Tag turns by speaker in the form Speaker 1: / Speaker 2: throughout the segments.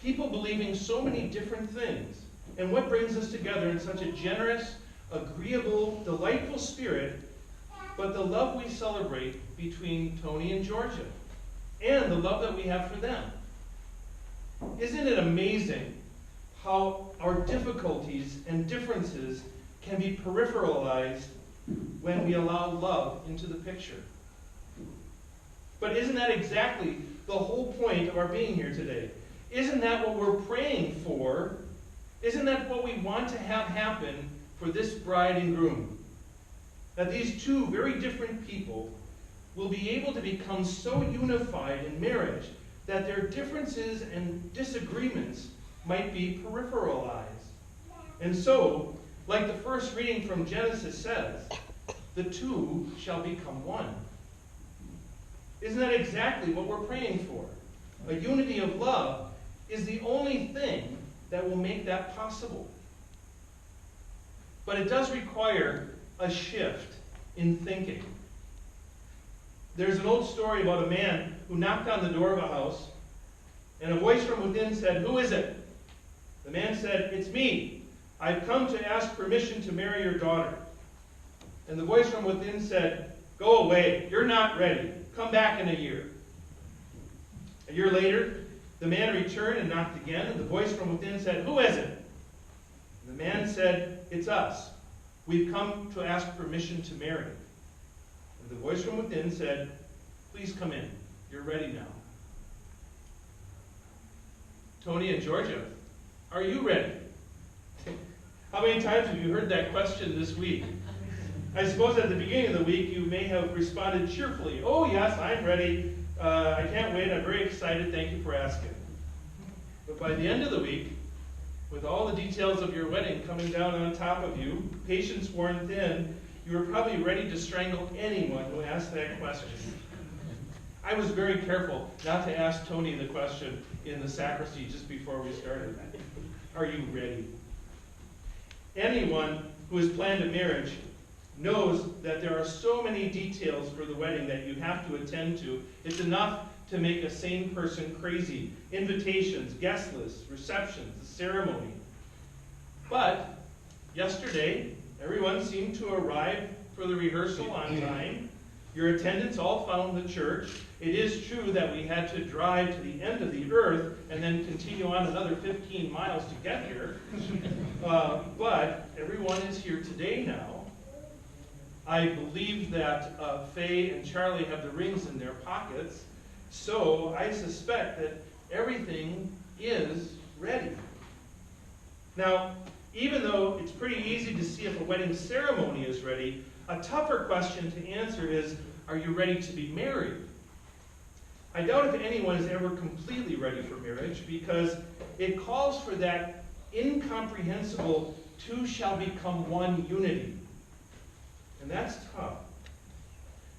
Speaker 1: People believing so many different things. And what brings us together in such a generous, agreeable, delightful spirit, but the love we celebrate between Tony and Georgia, and the love that we have for them. Isn't it amazing how our difficulties and differences can be peripheralized when we allow love into the picture? But isn't that exactly the whole point of our being here today? Isn't that what we're praying for? Isn't that what we want to have happen for this bride and groom? That these two very different people will be able to become so unified in marriage that their differences and disagreements might be peripheralized. And so, like the first reading from Genesis says, the two shall become one. Isn't that exactly what we're praying for? A unity of love is the only thing that will make that possible. But it does require a shift in thinking. There's an old story about a man who knocked on the door of a house, and a voice from within said, "Who is it?" The man said, "It's me. I've come to ask permission to marry your daughter." And the voice from within said, "Go away. You're not ready. Come back in a year." A year later, the man returned and knocked again, and the voice from within said, "Who is it?" And the man said, "It's us. We've come to ask permission to marry." And the voice from within said, "Please come in. You're ready now." Tony and Georgia, are you ready? How many times have you heard that question this week? I suppose at the beginning of the week you may have responded cheerfully, "Oh yes, I'm ready. I can't wait. I'm very excited. Thank you for asking." But by the end of the week, with all the details of your wedding coming down on top of you, patience worn thin, you were probably ready to strangle anyone who asked that question. I was very careful not to ask Tony the question in the sacristy just before we started. Are you ready? Anyone who has planned a marriage knows that there are so many details for the wedding that you have to attend to. It's enough to make a sane person crazy. Invitations, guest lists, receptions, the ceremony. But yesterday, everyone seemed to arrive for the rehearsal on time. Your attendants all found the church. It is true that we had to drive to the end of the earth and then continue on another 15 miles to get here. But everyone is here today now. I believe that Faye and Charlie have the rings in their pockets, so I suspect that everything is ready. Now, even though it's pretty easy to see if a wedding ceremony is ready, a tougher question to answer is, are you ready to be married? I doubt if anyone is ever completely ready for marriage because it calls for that incomprehensible two shall become one unity. And that's tough.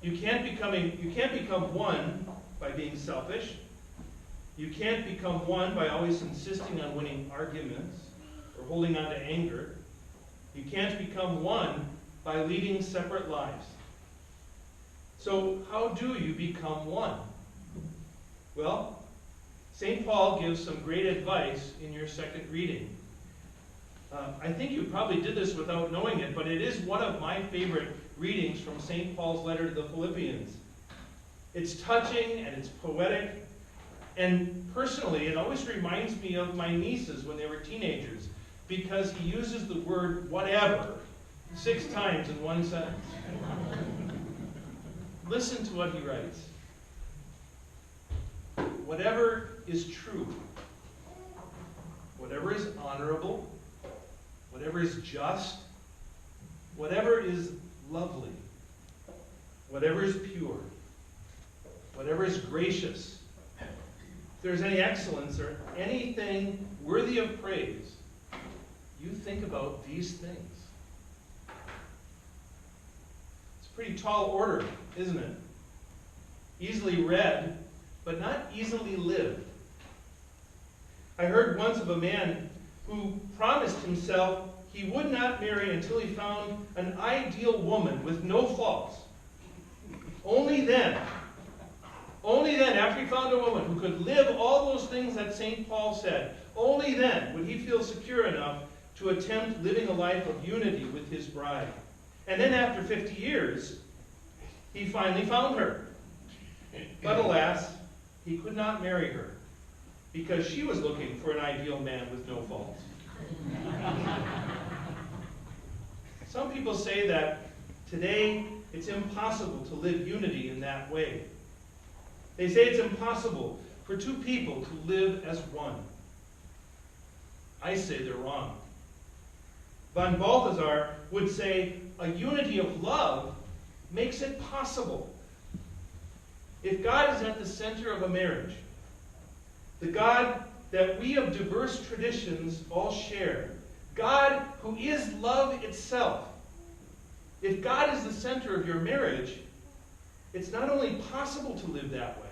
Speaker 1: You can't become one by being selfish. You can't become one by always insisting on winning arguments or holding on to anger. You can't become one by leading separate lives. So how do you become one? Well, St. Paul gives some great advice in your second reading. I think you probably did this without knowing it, but it is one of my favorite readings from St. Paul's letter to the Philippians. It's touching and it's poetic, and personally, it always reminds me of my nieces when they were teenagers, because he uses the word whatever 6 times in one sentence. Listen to what he writes. Whatever is true, whatever is honorable, whatever is just, whatever is lovely, whatever is pure, whatever is gracious, if there's any excellence or anything worthy of praise, you think about these things. It's a pretty tall order, isn't it? Easily read, but not easily lived. I heard once of a man who promised himself he would not marry until he found an ideal woman with no flaws. Only then Only then, after he found a woman who could live all those things that St. Paul said, only then would he feel secure enough to attempt living a life of unity with his bride. And then after 50 years, he finally found her. But alas, he could not marry her because she was looking for an ideal man with no faults. Some people say that today it's impossible to live unity in that way. They say it's impossible for two people to live as one. I say they're wrong. Von Balthasar would say a unity of love makes it possible. If God is at the center of a marriage, the God that we of diverse traditions all share, God who is love itself, if God is the center of your marriage, it's not only possible to live that way,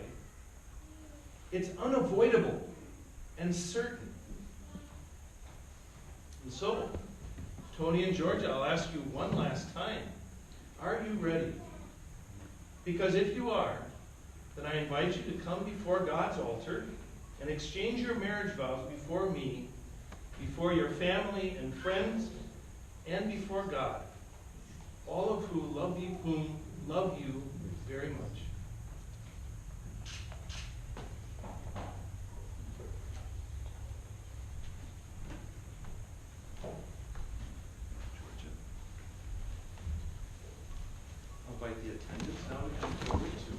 Speaker 1: it's unavoidable and certain. And so, Tony and Georgia, I'll ask you one last time, are you ready? Because if you are, then I invite you to come before God's altar and exchange your marriage vows before me, before your family and friends, and before God, all of whom love you very much. I'll invite the attendants now to come forward to me.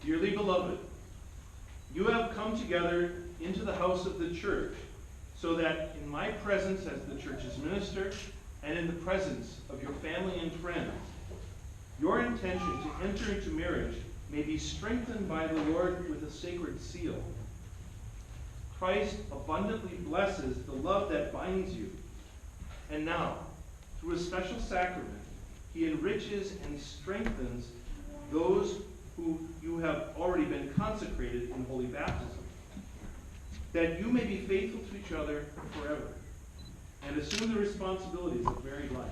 Speaker 1: Dearly beloved, you have come together into the house of the church, so that in my presence as the church's minister, and in the presence of your family and friends, your intention to enter into marriage may be strengthened by the Lord with a sacred seal. Christ abundantly blesses the love that binds you, and now, through a special sacrament, he enriches and strengthens those who you have already been consecrated in holy baptism, that you may be faithful to each other forever, and assume the responsibilities of married life.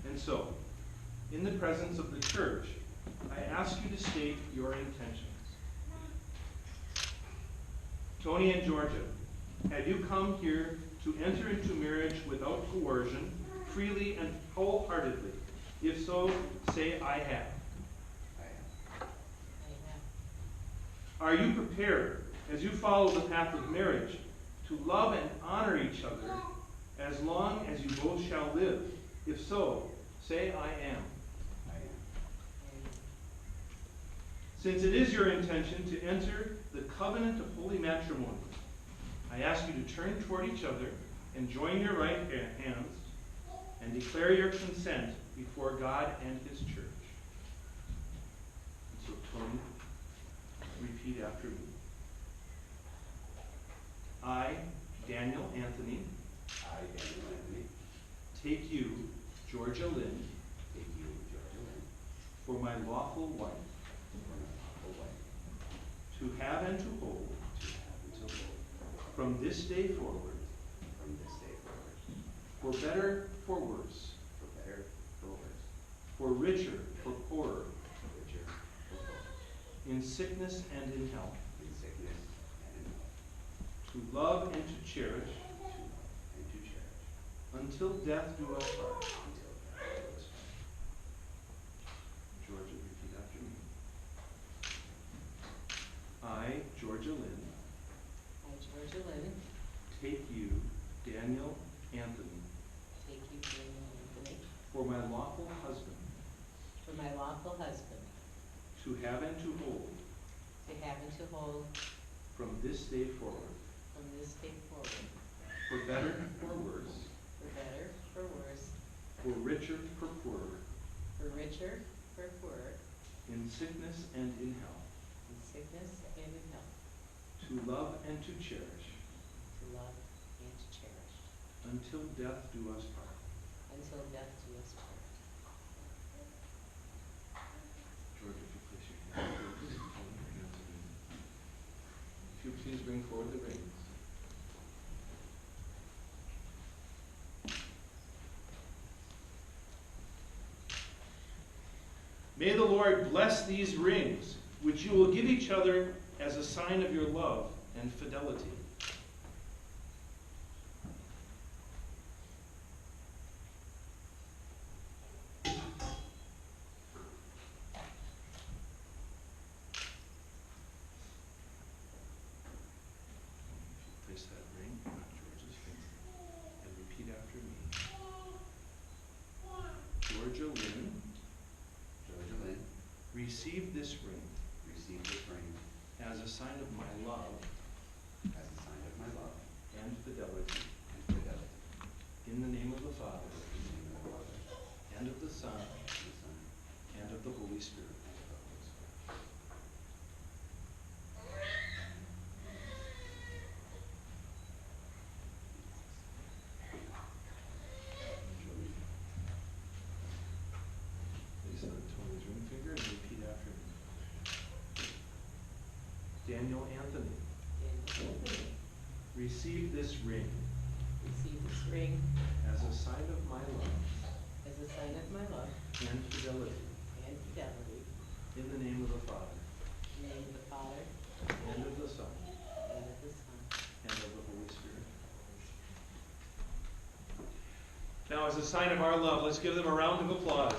Speaker 1: And so, in the presence of the church, I ask you to state your intentions. Tony and Georgia, have you come here to enter into marriage without coercion, freely and wholeheartedly? If so, say, I have. Are you prepared, as you follow the path of marriage, to love and honor each other as long as you both shall live? If so, say, I am. Since it is your intention to enter the covenant of holy matrimony, I ask you to turn toward each other and join your right hands and declare your consent before God and his church. And so, Tony, repeat after me. I, Daniel Anthony, take you, Georgia Lynn, for my lawful wife, to have and to hold, from this day forward, for better, for worse, for richer, for poorer, in sickness and in health, to love and to cherish, until death do us part. Georgia, repeat after me. I, Georgia Lynn, take you, Daniel Anthony, for my lawful husband, to have and to hold, from this day forward, for better, for worse, for richer, for poorer, in sickness and in health, to love and to cherish, until death do us part. bring forward the rings. May the Lord bless these rings, which you will give each other as a sign of your love and fidelity. Place that ring on George's finger and repeat after me. Georgia Lynn, receive this ring as a sign of my love and fidelity. In the name of the Father, and of the Son, and of the Holy Spirit. Place that Tony's ring finger and repeat after me. Daniel Anthony, receive this ring as a sign of my love and fidelity. In the name of the Father, and of the Son, and of the Holy Spirit. Now, as a sign of our love, let's give them a round of applause.